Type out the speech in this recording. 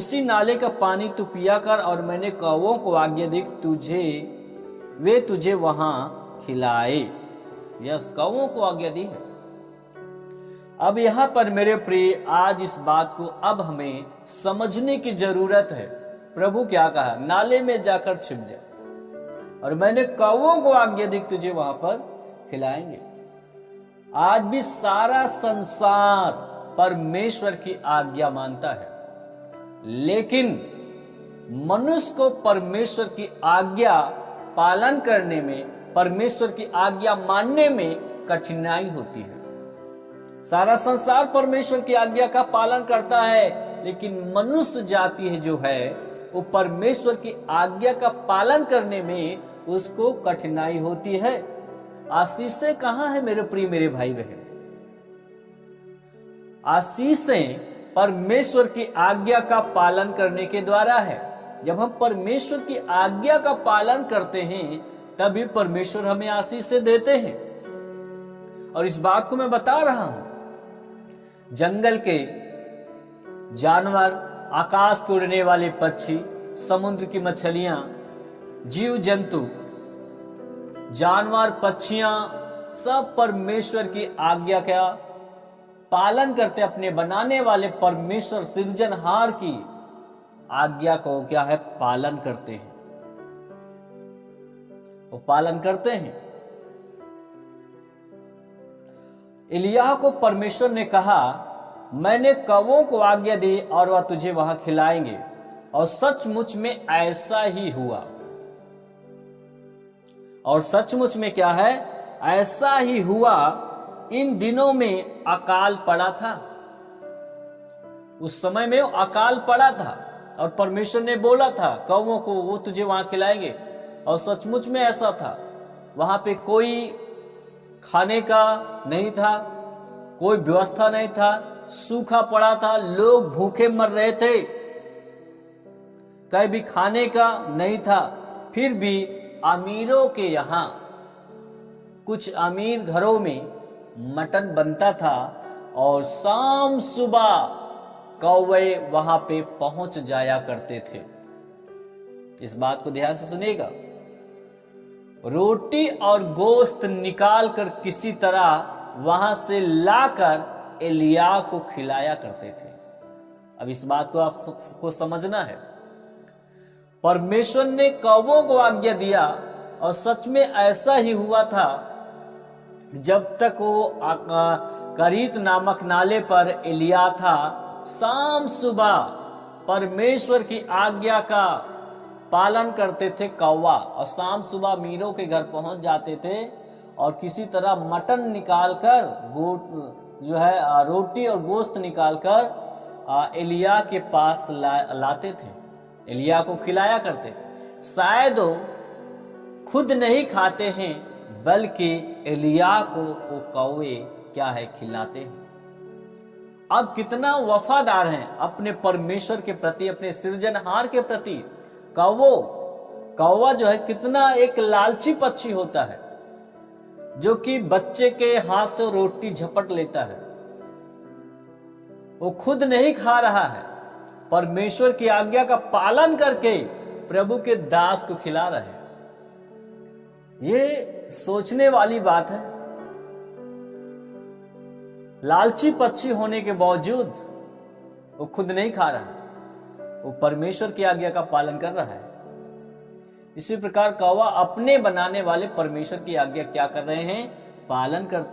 उसी नाले का पानी तू पिया कर, और मैंने कौवों को आज्ञा दी वे तुझे वहां खिलाए। यस, कौवों को आज्ञा दी है। अब यहां पर मेरे प्रिय, आज इस बात को अब हमें समझने की जरूरत है। प्रभु क्या कहा? नाले में जाकर छिप जा, और मैंने कौवों को आज्ञा दी तुझे वहां पर खिलाएंगे। आज भी सारा संसार परमेश्वर की आज्ञा मानता है, लेकिन मनुष्य को परमेश्वर की आज्ञा पालन करने में, परमेश्वर की आज्ञा मानने में कठिनाई होती है। सारा संसार परमेश्वर की आज्ञा का पालन करता है, लेकिन मनुष्य जाति है जो है वो परमेश्वर की आज्ञा का पालन करने में उसको कठिनाई होती है। आशीषें कहां है मेरे प्रिय मेरे भाई बहन? आशीषें परमेश्वर की आज्ञा का पालन करने के द्वारा है। जब हम परमेश्वर की आज्ञा का पालन करते हैं तभी परमेश्वर हमें आशीषें देते हैं। और इस बात को मैं बता रहा हूं, जंगल के जानवर, आकाश को उड़ने वाले पक्षी, समुद्र की मछलियां, जीव जंतु, जानवर, पक्षियां, सब परमेश्वर की आज्ञा का पालन करते, अपने बनाने वाले परमेश्वर सृजनहार की आज्ञा को क्या है? पालन करते हैं। वो पालन करते हैं। एलिय्याह को परमेश्वर ने कहा, मैंने कौवों को आज्ञा दी और वह तुझे वहां खिलाएंगे, और सचमुच में ऐसा ही हुआ। और सचमुच में क्या है? ऐसा ही हुआ। इन दिनों में अकाल पड़ा था। उस समय में अकाल पड़ा था और परमेश्वर ने बोला था कौवों को वो तुझे वहां खिलाएंगे, और सचमुच में ऐसा था। वहां पे कोई खाने का नहीं था, कोई व्यवस्था नहीं था, सूखा पड़ा था, लोग भूखे मर रहे थे, कहीं भी खाने का नहीं था। फिर भी अमीरों के यहां, कुछ अमीर घरों में मटन बनता था, और शाम सुबह कौवे वहां पे पहुंच जाया करते थे। इस बात को ध्यान से सुनिएगा। रोटी और गोश्त निकाल कर किसी तरह वहां से लाकर एलिय्याह को खिलाया करते थे। अब इस बात को आप सबको समझना है। परमेश्वर ने कौवों को आज्ञा दिया, और सच में ऐसा ही हुआ था। जब तक वो करीत नामक नाले पर एलिय्याह था, शाम सुबह परमेश्वर की आज्ञा का पालन करते थे कौवा, और शाम सुबह मीरों के घर पहुंच जाते थे और किसी तरह मटन निकालकर, जो है रोटी और गोश्त निकालकर एलिय्याह के पास लाते थे, एलिय्याह को खिलाया करते थे। शायद वो खुद नहीं खाते हैं, बल्कि एलिय्याह को वो कौवे क्या है? खिलाते हैं। अब कितना वफादार हैं अपने परमेश्वर के प्रति, अपने सृजनहार के प्रति। कौवा जो है कितना एक लालची पक्षी होता है, जो कि बच्चे के हाथ से रोटी झपट लेता है। वो खुद नहीं खा रहा है, परमेश्वर की आज्ञा का पालन करके प्रभु के दास को खिला रहे हैं। ये सोचने वाली बात है। लालची पक्षी होने के बावजूद वो खुद नहीं खा रहा, वो परमेश्वर की आज्ञा का पालन कर रहा है। इसी प्रकार कौवा अपने बनाने वाले परमेश्वर की आज्ञा क्या कर रहे हैं? पालन करते हैं।